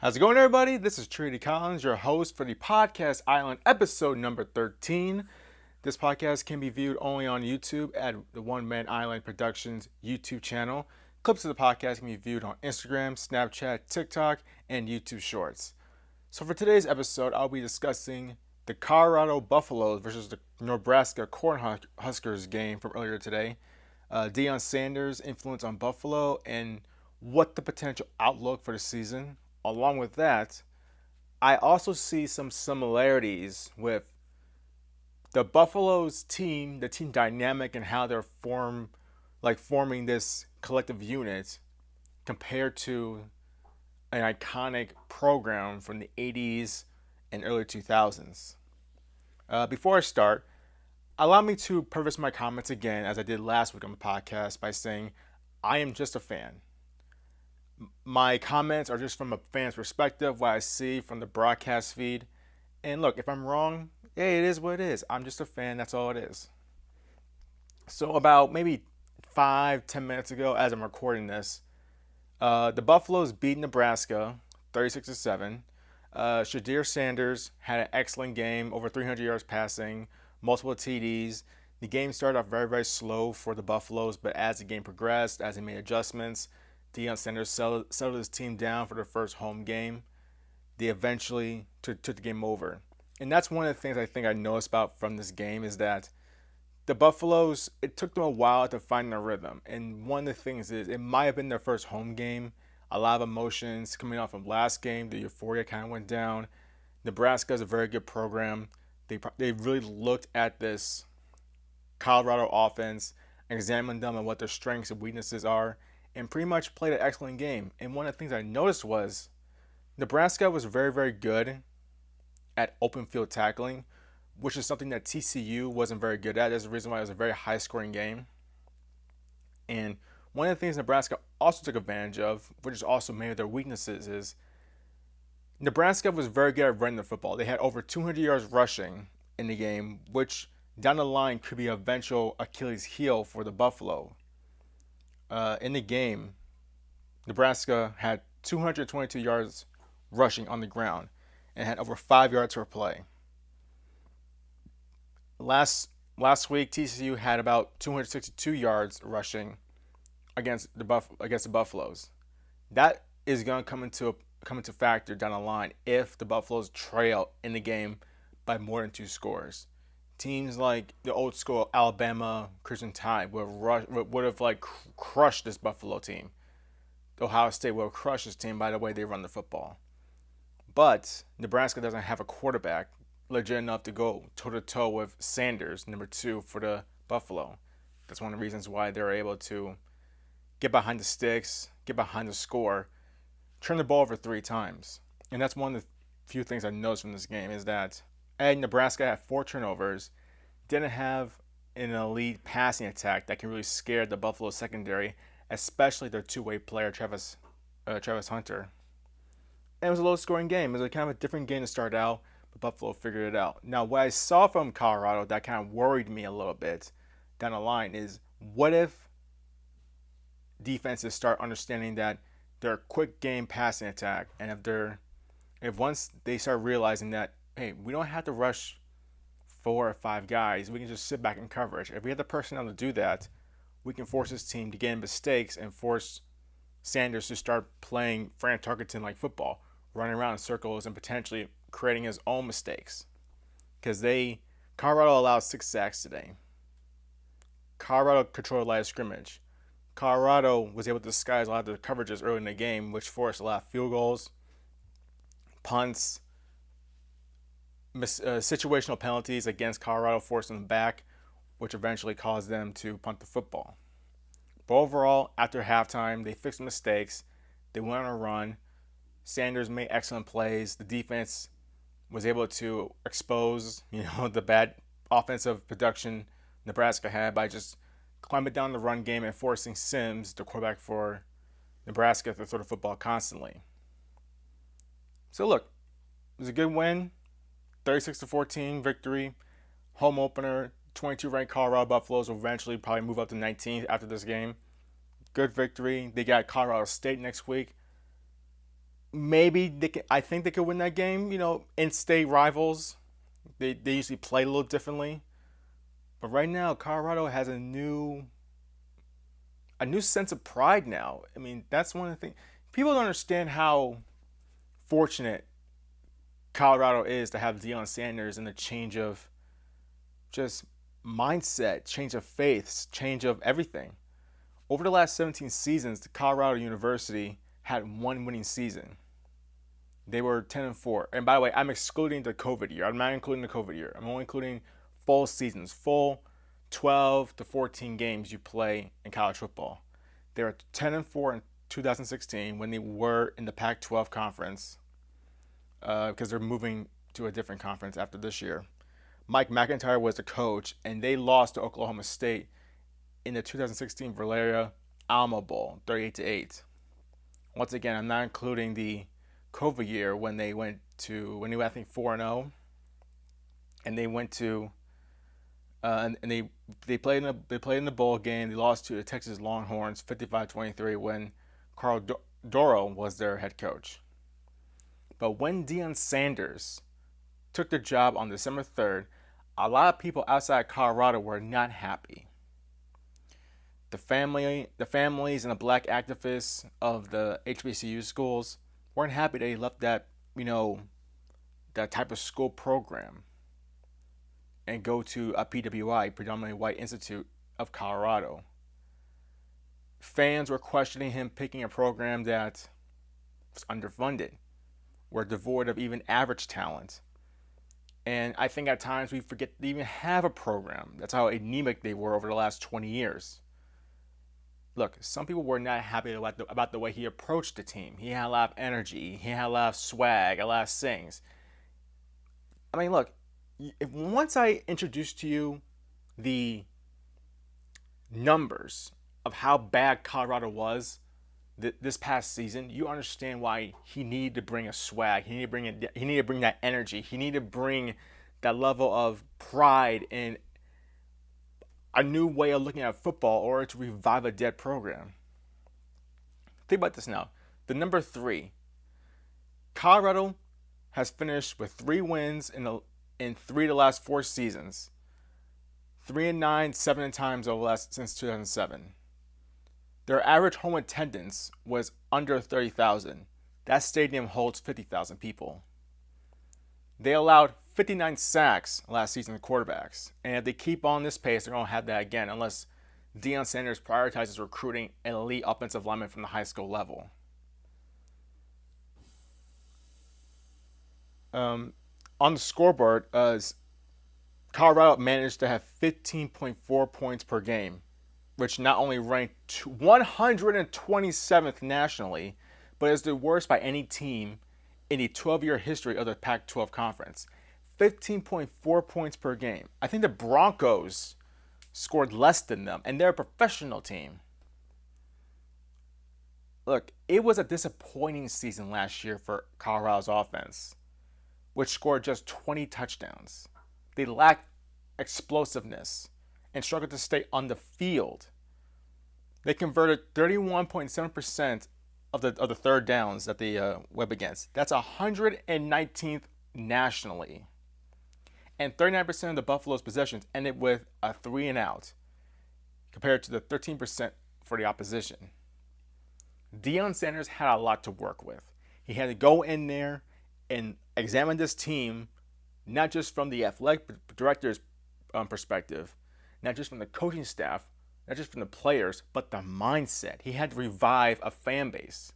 How's it going, everybody? This is Trinity Collins, your host for the Podcast Island episode number 13. This podcast can be viewed only on YouTube at the One Man Island Productions YouTube channel. Clips of the podcast can be viewed on Instagram, Snapchat, TikTok, and YouTube Shorts. So for today's episode, I'll be discussing the Colorado Buffaloes versus the Nebraska Cornhuskers game from earlier today, Deion Sanders' influence on Buffalo, and what the potential outlook for the season. Along with that, I also see some similarities with the Buffalo's team, the team dynamic, and how they're forming this collective unit compared to an iconic program from the 80s and early 2000s. Before I start, allow me to preface my comments again, as I did last week on the podcast, by saying I am just a fan. My comments are just from a fan's perspective, what I see from the broadcast feed. And look, if I'm wrong, hey, it is what it is. I'm just a fan, that's all it is. So about maybe 5-10 minutes ago, as I'm recording this, the Buffaloes beat Nebraska 36-7. Deion Sanders had an excellent game, over 300 yards passing, multiple TDs. The game started off very, very slow for the Buffaloes, but as the game progressed, as he made adjustments, Deion Sanders settled his team down for their first home game. They eventually took the game over. And that's one of the things I think I noticed about from this game is that the Buffaloes, it took them a while to find their rhythm. And one of the things is it might have been their first home game. A lot of emotions coming off from last game. The euphoria kind of went down. Nebraska is a very good program. They really looked at this Colorado offense, examined them and what their strengths and weaknesses are, and pretty much played an excellent game. And one of the things I noticed was Nebraska was very, very good at open field tackling, which is something that TCU wasn't very good at. There's a reason why it was a very high scoring game. And one of the things Nebraska also took advantage of, which is also many of their weaknesses, is Nebraska was very good at running the football. They had over 200 yards rushing in the game, which down the line could be an eventual Achilles heel for the Buffalo. In the game, Nebraska had 222 yards rushing on the ground and had over 5 yards per play. Last week, TCU had about 262 yards rushing against the Buffaloes. That is going to come into factor down the line if the Buffaloes trail in the game by more than 2 scores. Teams like the old school Alabama Crimson Tide would have crushed this Buffalo team. Ohio State will have crushed this team by the way they run the football. But Nebraska doesn't have a quarterback legit enough to go toe-to-toe with Sanders, number 2 for the Buffalo. That's one of the reasons why they're able to get behind the sticks, get behind the score, turn the ball over 3 times. And that's one of the few things I noticed from this game is that Nebraska had 4 turnovers, didn't have an elite passing attack that can really scare the Buffalo secondary, especially their two-way player, Travis Hunter. And it was a low-scoring game. It was kind of a different game to start out, but Buffalo figured it out. Now, what I saw from Colorado that kind of worried me a little bit down the line is what if defenses start understanding that they're a quick game passing attack, and if once they start realizing that, hey, we don't have to rush 4 or 5 guys. We can just sit back in coverage. If we have the personnel to do that, we can force this team to get in mistakes and force Sanders to start playing Fran Tarkenton-like football, running around in circles and potentially creating his own mistakes. Because Colorado allowed 6 sacks today. Colorado controlled a lot of scrimmage. Colorado was able to disguise a lot of their coverages early in the game, which forced a lot of field goals, punts, situational penalties against Colorado, forcing them back, which eventually caused them to punt the football. But overall, after halftime, they fixed the mistakes. They went on a run. Sanders made excellent plays. The defense was able to expose, the bad offensive production Nebraska had by just climbing down the run game and forcing Sims, the quarterback for Nebraska, to throw the football constantly. So look, it was a good win. 36-14 victory, home opener. 22 ranked Colorado Buffaloes will eventually probably move up to 19th after this game. Good victory. They got Colorado State next week. maybe they can, I think they could win that game. In-state rivals, they usually play a little differently. But right now, Colorado has a new sense of pride now. I mean, that's one of the things. People don't understand how fortunate Colorado is to have Deion Sanders and the change of just mindset, change of faiths, change of everything. Over the last 17 seasons, the Colorado University had one winning season. They were 10-4. And by the way, I'm excluding the COVID year. I'm not including the COVID year. I'm only including full seasons, full 12 to 14 games you play in college football. They were 10-4 in 2016 when they were in the Pac-12 conference because they're moving to a different conference after this year. Mike McIntyre was the coach, and they lost to Oklahoma State in the 2016 Valeria Alma Bowl, 38-8. Once again, I'm not including the COVID year when they went I think 4-0, and they went to and they played in the bowl game. They lost to the Texas Longhorns 55-23 when Carl Doro was their head coach. But when Deion Sanders took the job on December 3rd, a lot of people outside Colorado were not happy. The families and the black activists of the HBCU schools weren't happy they left that type of school program and go to a PWI, predominantly white institute of Colorado. Fans were questioning him picking a program that was underfunded, were devoid of even average talent. And I think at times we forget to even have a program. That's how anemic they were over the last 20 years. Look, some people were not happy about the way he approached the team. He had a lot of energy. He had a lot of swag, a lot of sings. I mean, look, once I introduced to you the numbers of how bad Colorado was this past season, you understand why he needed to bring a swag. He needed to bring that energy. He needed to bring that level of pride and a new way of looking at football or to revive a dead program. Think about this now. The number 3. Colorado has finished with 3 wins in 3 of the last 4 seasons. 3-9, 7 times since 2007. Their average home attendance was under 30,000. That stadium holds 50,000 people. They allowed 59 sacks last season to quarterbacks. And if they keep on this pace, they're going to have that again unless Deion Sanders prioritizes recruiting an elite offensive lineman from the high school level. On the scoreboard, Colorado managed to have 15.4 points per game, which not only ranked 127th nationally, but is the worst by any team in the 12-year history of the Pac-12 conference. 15.4 points per game. I think the Broncos scored less than them, and they're a professional team. Look, it was a disappointing season last year for Colorado's offense, which scored just 20 touchdowns. They lacked explosiveness and struggled to stay on the field. They converted 31.7% of the third downs that they went against. That's 119th nationally. And 39% of the Buffalo's possessions ended with a 3 and out, compared to the 13% for the opposition. Deion Sanders had a lot to work with. He had to go in there and examine this team, not just from the athletic director's perspective, not just from the coaching staff, not just from the players, but the mindset. He had to revive a fan base.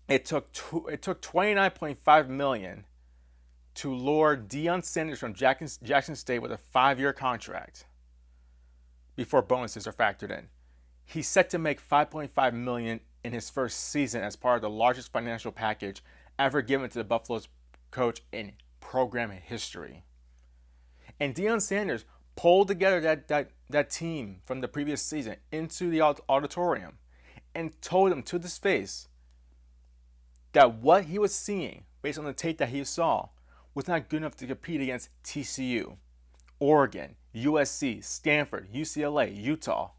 It took $29.5 million to lure Deion Sanders from Jackson State with a 5-year contract before bonuses are factored in. He's set to make $5.5 million in his first season as part of the largest financial package ever given to the Buffalo's coach in program history. And Deion Sanders pulled together that team from the previous season into the auditorium and told them to his face that what he was seeing, based on the tape that he saw, was not good enough to compete against TCU, Oregon, USC, Stanford, UCLA, Utah.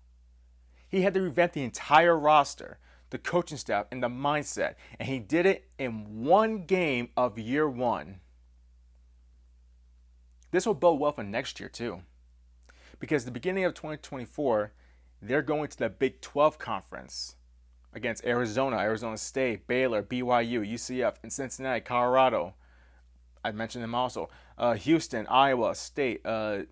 He had to revamp the entire roster the coaching staff, and the mindset. And he did it in one game of year one. This will bode well for next year, too. Because the beginning of 2024, they're going to the Big 12 conference against Arizona, Arizona State, Baylor, BYU, UCF, and Cincinnati, Colorado. I mentioned them also. Houston, Iowa State,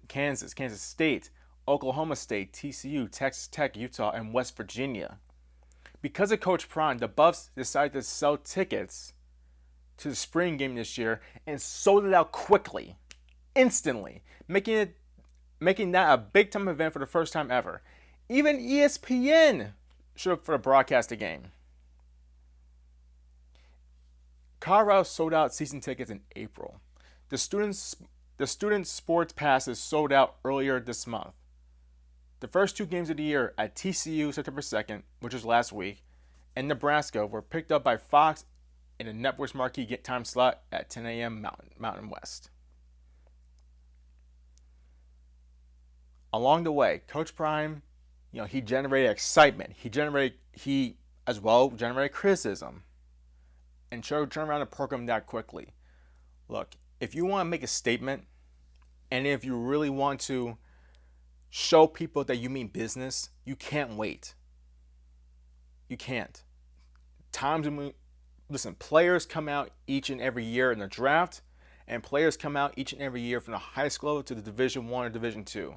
Kansas State, Oklahoma State, TCU, Texas Tech, Utah, and West Virginia. Because of Coach Prime, the Buffs decided to sell tickets to the spring game this year and sold it out quickly, instantly, making that a big-time event for the first time ever. Even ESPN showed up for the broadcast the game. Colorado sold out season tickets in April. The student sports passes sold out earlier this month. The first two games of the year at TCU September 2nd, which was last week, and Nebraska were picked up by Fox in a network's marquee time slot at 10 a.m. Mountain West. Along the way, Coach Prime, he generated excitement. He as well generated criticism, and turned around the program that quickly. Look, if you want to make a statement, and if you really want to show people that you mean business, you can't wait. You can't. Players come out each and every year in the draft, and players come out each and every year from the high school to the Division I or Division II.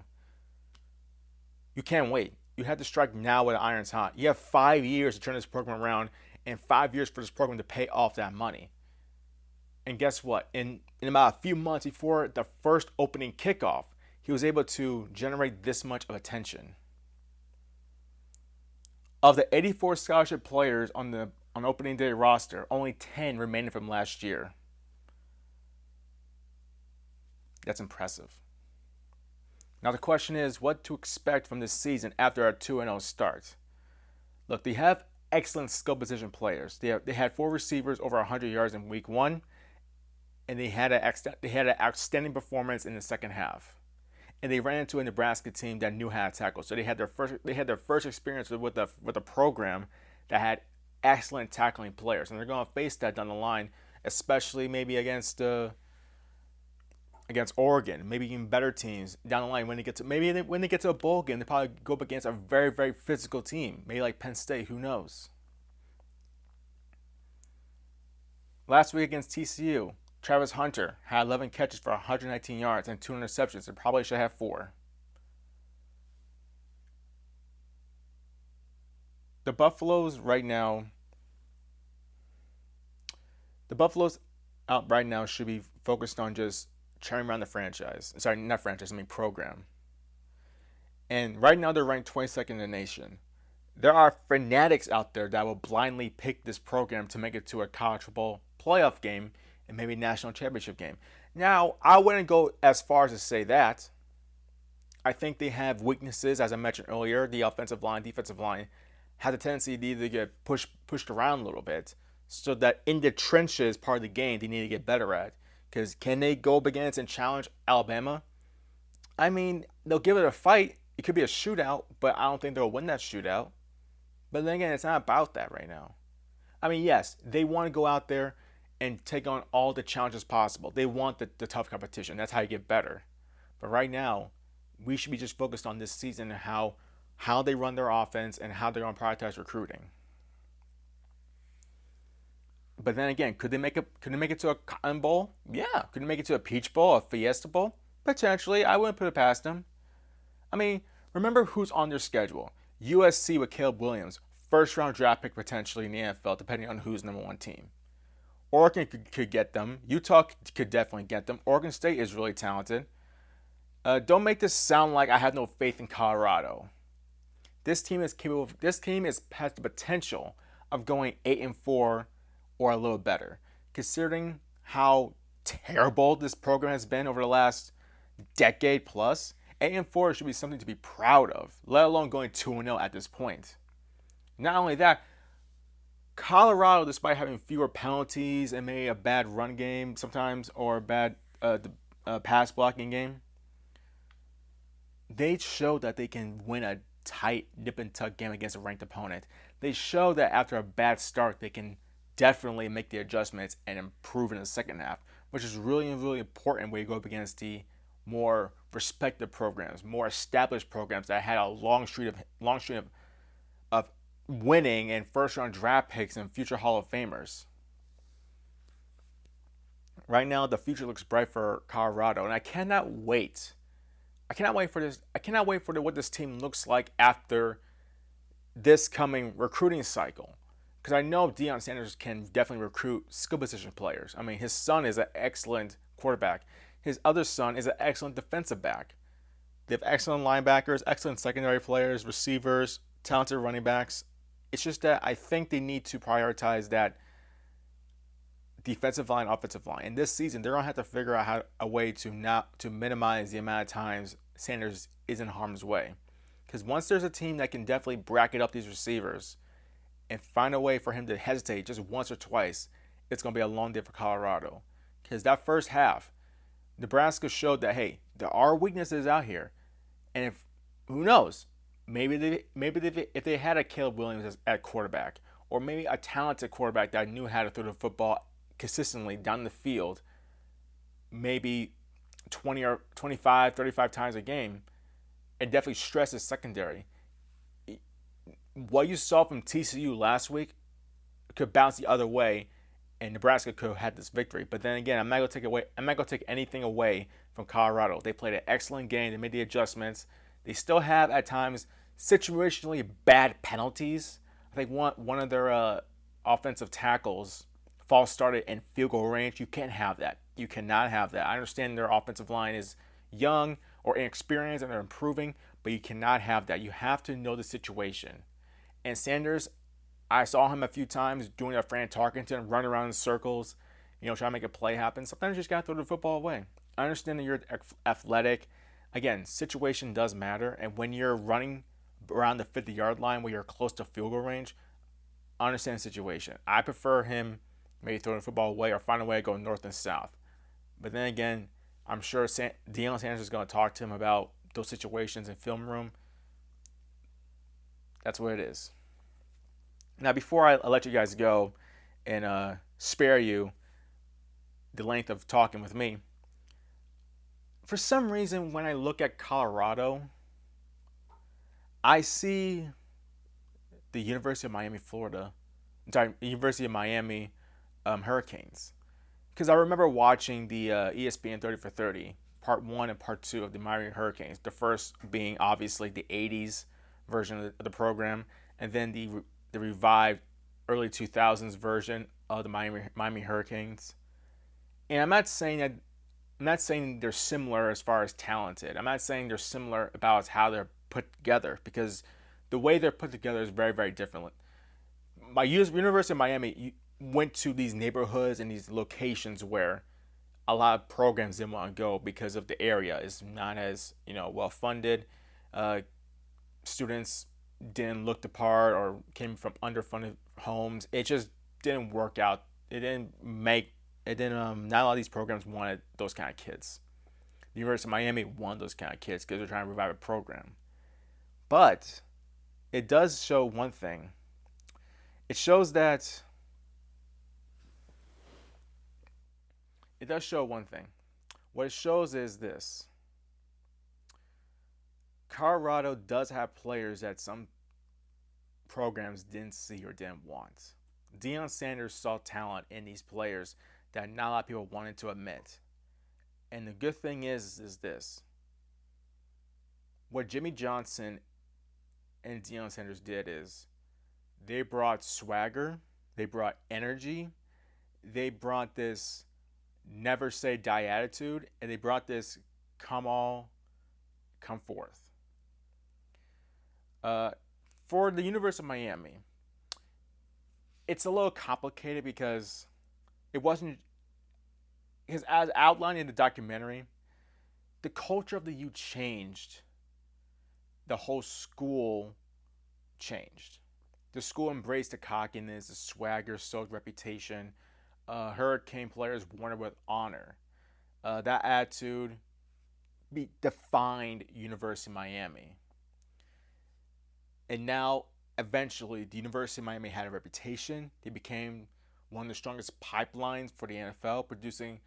You can't wait. You have to strike now while the iron's hot. You have 5 years to turn this program around and 5 years for this program to pay off that money. And guess what? In about a few months before the first opening kickoff, he was able to generate this much of attention. Of the 84 scholarship players on opening day roster, only 10 remained from last year. That's impressive. Now the question is what to expect from this season after a 2-0 start. Look, they have excellent skill position players. They had 4 receivers over 100 yards in week 1, and they had an outstanding performance in the second half. And they ran into a Nebraska team that knew how to tackle. So they had their first experience with a program that had excellent tackling players, and they're going to face that down the line, especially maybe against Oregon, maybe even better teams down the line when they get to a bowl game. They probably go up against a very, very physical team, maybe like Penn State. Who knows? Last week against TCU, Travis Hunter had 11 catches for 119 yards and 2 interceptions, and probably should have 4. The Buffaloes out right now should be focused on just turning around the franchise. Sorry, not franchise, I mean program. And right now they're ranked 22nd in the nation. There are fanatics out there that will blindly pick this program to make it to a college football playoff game and maybe national championship game. Now, I wouldn't go as far as to say that. I think they have weaknesses, as I mentioned earlier. The offensive line, defensive line has a tendency to either get pushed around a little bit, so that in the trenches part of the game they need to get better at. Because can they go up against and challenge Alabama? I mean, they'll give it a fight. It could be a shootout, but I don't think they'll win that shootout. But then again, it's not about that right now. I mean, yes, they want to go out there and take on all the challenges possible. They want the tough competition. That's how you get better. But right now, we should be just focused on this season and how they run their offense and how they're going to prioritize recruiting. But then again, could they make it to a Cotton Bowl? Yeah. Could they make it to a Peach Bowl, a Fiesta Bowl? Potentially. I wouldn't put it past them. I mean, remember who's on their schedule. USC with Caleb Williams, first-round draft pick potentially in the NFL, depending on who's number 1 team. Oregon could get them. Utah could definitely get them. Oregon State is really talented. Don't make this sound like I have no faith in Colorado. This team is capable. This team has the potential of going 8-4 or a little better, considering how terrible this program has been over the last decade plus. 8-4 should be something to be proud of, let alone going 2-0 at this point. Not only that, Colorado, despite having fewer penalties and maybe a bad run game sometimes or a bad pass blocking game, they show that they can win a tight nip and tuck game against a ranked opponent. They show that after a bad start, they can definitely make the adjustments and improve in the second half, which is really, really important when you go up against the more respected programs, more established programs that had a long streak of winning and first round draft picks and future Hall of Famers. Right now, the future looks bright for Colorado, and I cannot wait. I cannot wait for this. I cannot wait for what this team looks like after this coming recruiting cycle. Because I know Deion Sanders can definitely recruit skill position players. I mean, his son is an excellent quarterback. His other son is an excellent defensive back. They have excellent linebackers, excellent secondary players, receivers, talented running backs. It's just that I think they need to prioritize that defensive line, offensive line. And this season, they're gonna have to figure out a way to minimize the amount of times Sanders is in harm's way. Because once there's a team that can definitely bracket up these receivers and find a way for him to hesitate just once or twice, it's gonna be a long day for Colorado. Because that first half, Nebraska showed that hey, there are weaknesses out here, and if who knows, if they had a Caleb Williams at quarterback, or maybe a talented quarterback that knew how to throw the football consistently down the field, maybe 20 or 25, 35 times a game, and definitely stress his secondary. What you saw from TCU last week could bounce the other way, and Nebraska could have had this victory. But then again, I'm not gonna take anything away from Colorado. They played an excellent game. They made the adjustments. They still have at times situationally bad penalties. I think one of their offensive tackles false started in field goal range. You can't have that. You cannot have that. I understand their offensive line is young or inexperienced and they're improving, but you cannot have that. You have to know the situation. And Sanders, I saw him a few times doing a Fran Tarkenton, run around in circles, trying to make a play happen. Sometimes you just got to throw the football away. I understand that you're athletic. Again, situation does matter. And when you're running around the 50-yard line where you're close to field goal range, I understand the situation. I prefer him maybe throwing the football away or find a way to go north and south. But then again, I'm sure Deion Sanders is going to talk to him about those situations in film room. That's what it is. Now, before I let you guys go and spare you the length of talking with me, for some reason, when I look at Colorado, I see the University of Miami, University of Miami Hurricanes. Because I remember watching the ESPN 30 for 30, part 1 and part 2 of the Miami Hurricanes. The first being obviously the 80s version of the program, and then the revived early 2000s version of the Miami Hurricanes. And I'm not saying they're similar as far as talented. I'm not saying they're similar about how they're put together, because the way they're put together is very, very different. My University of Miami went to these neighborhoods and these locations where a lot of programs didn't want to go because of the area is not as well funded. Students didn't look the part or came from underfunded homes. It just didn't work out. It didn't make. It didn't. Not a lot of these programs wanted those kind of kids. The University of Miami wanted those kind of kids because they're trying to revive a program. But it does show one thing. It shows that. It does show one thing. What it shows is this. Colorado does have players that some programs didn't see or didn't want. Deion Sanders saw talent in these players that not a lot of people wanted to admit. And the good thing is this. What Jimmy Johnson and Deion Sanders did is they brought swagger, they brought energy, they brought this never say die attitude, and they brought this come forth. For the University of Miami, it's a little complicated because as outlined in the documentary, the culture of the U changed. The whole school changed. The school embraced the cockiness, the swagger, sold reputation. Hurricane players won it with honor. That attitude defined University of Miami. And now, eventually, the University of Miami had a reputation. They became one of the strongest pipelines for the NFL, producing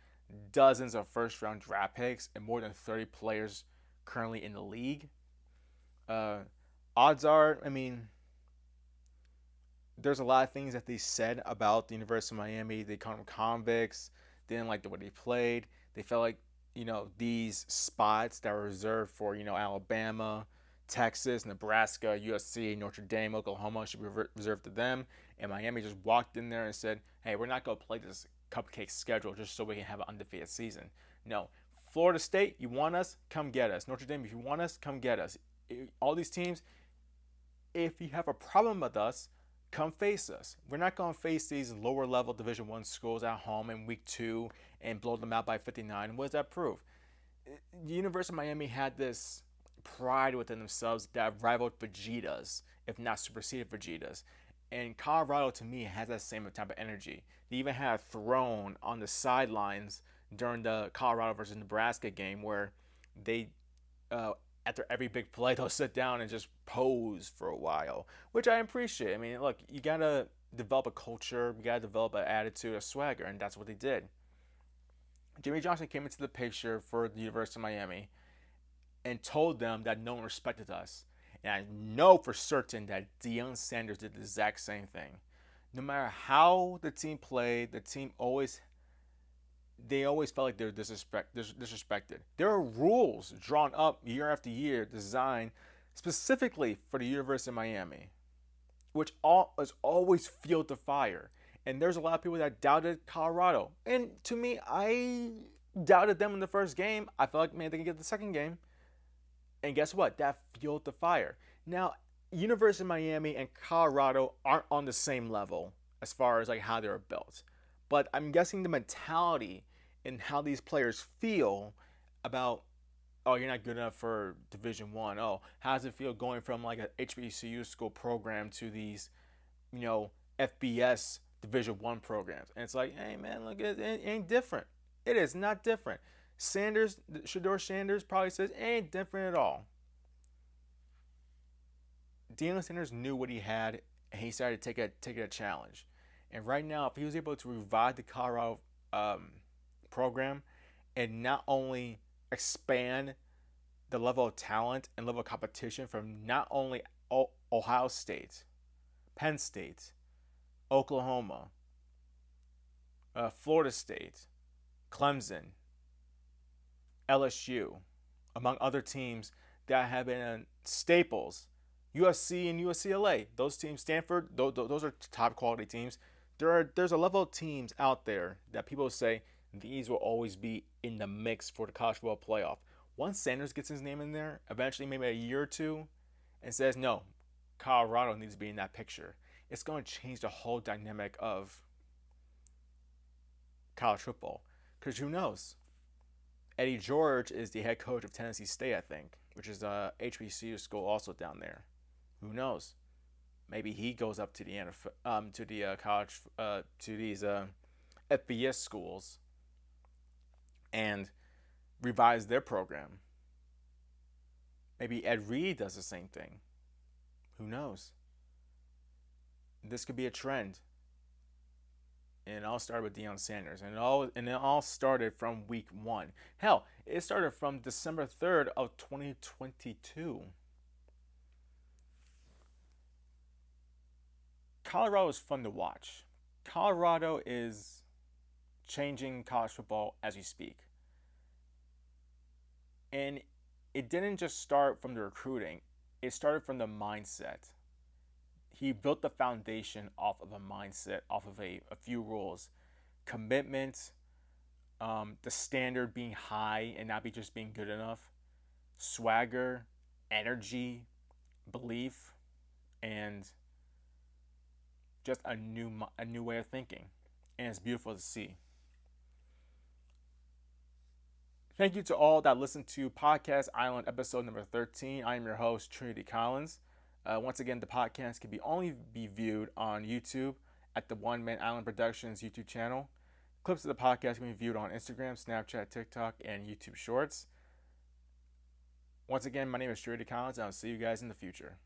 dozens of first round draft picks and more than 30 players currently in the league. Uh, Odds are, I mean, there's a lot of things that they said about the University of Miami. They called them convicts. They didn't like the way they played. They felt like, these spots that were reserved for, Alabama, Texas, Nebraska, USC, Notre Dame, Oklahoma should be reserved to them. And Miami just walked in there and said, hey, we're not going to play this cupcake schedule just so we can have an undefeated season. No. Florida State, you want us? Come get us. Notre Dame, if you want us, come get us. All these teams, if you have a problem with us, come face us. We're not going to face these lower level Division One schools at home in week 2 and blow them out by 59. What does that prove? The University of Miami had this pride within themselves that rivaled Vegeta's, if not superseded Vegeta's. And Colorado, to me, has that same type of energy. They even had a throne on the sidelines during the Colorado versus Nebraska game where they uh, after every big play, they'll sit down and just pose for a while, which I appreciate. I mean, look, you gotta develop a culture, you gotta develop an attitude, a swagger, and that's what they did. Jimmy Johnson came into the picture for the University of Miami and told them that no one respected us. And I know for certain that Deion Sanders did the exact same thing. No matter how the team played, the team always they always felt like they were disrespected. There are rules drawn up year after year designed specifically for the University of Miami, which is always fueled to fire. And there's a lot of people that doubted Colorado. And to me, I doubted them in the first game. I felt like maybe they can get the second game. And guess what? That fueled the fire. Now, University of Miami and Colorado aren't on the same level as far as like how they're built. But I'm guessing the mentality and how these players feel about, oh, you're not good enough for Division One. Oh, how does it feel going from like a HBCU school program to these, FBS Division One programs? And it's like, hey man, look, it ain't different. It is not different. Shedeur Sanders probably says it ain't different at all. Deion Sanders knew what he had, and he started to take it a challenge. And right now, if he was able to revive the Colorado program and not only expand the level of talent and level of competition from not only Ohio State, Penn State, Oklahoma, Florida State, Clemson, LSU, among other teams that have been staples, USC and UCLA, those teams, Stanford, those are top quality teams. There's a level of teams out there that people say these will always be in the mix for the college football playoff. Once Sanders gets his name in there, eventually maybe a year or two, and says, no, Colorado needs to be in that picture, it's going to change the whole dynamic of college football. Because who knows? Eddie George is the head coach of Tennessee State, I think, which is a HBCU school also down there. Who knows? Maybe he goes up to the NFL, to the college, to these FBS schools and revise their program. Maybe Ed Reed does the same thing. Who knows? This could be a trend. And it all started with Deion Sanders. And it all started from week 1. Hell, it started from December 3rd of 2022. Colorado is fun to watch. Colorado is changing college football as we speak. And it didn't just start from the recruiting, it started from the mindset. He built the foundation off of a mindset, off of a few rules. Commitment, the standard being high and not be just being good enough. Swagger, energy, belief, and just a new way of thinking. And it's beautiful to see. Thank you to all that listened to Podcast Island episode number 13. I am your host, Trinity Collins. Once again, the podcast can only be viewed on YouTube at the One Man Island Productions YouTube channel. Clips of the podcast can be viewed on Instagram, Snapchat, TikTok, and YouTube Shorts. Once again, my name is Trinity Collins, and I'll see you guys in the future.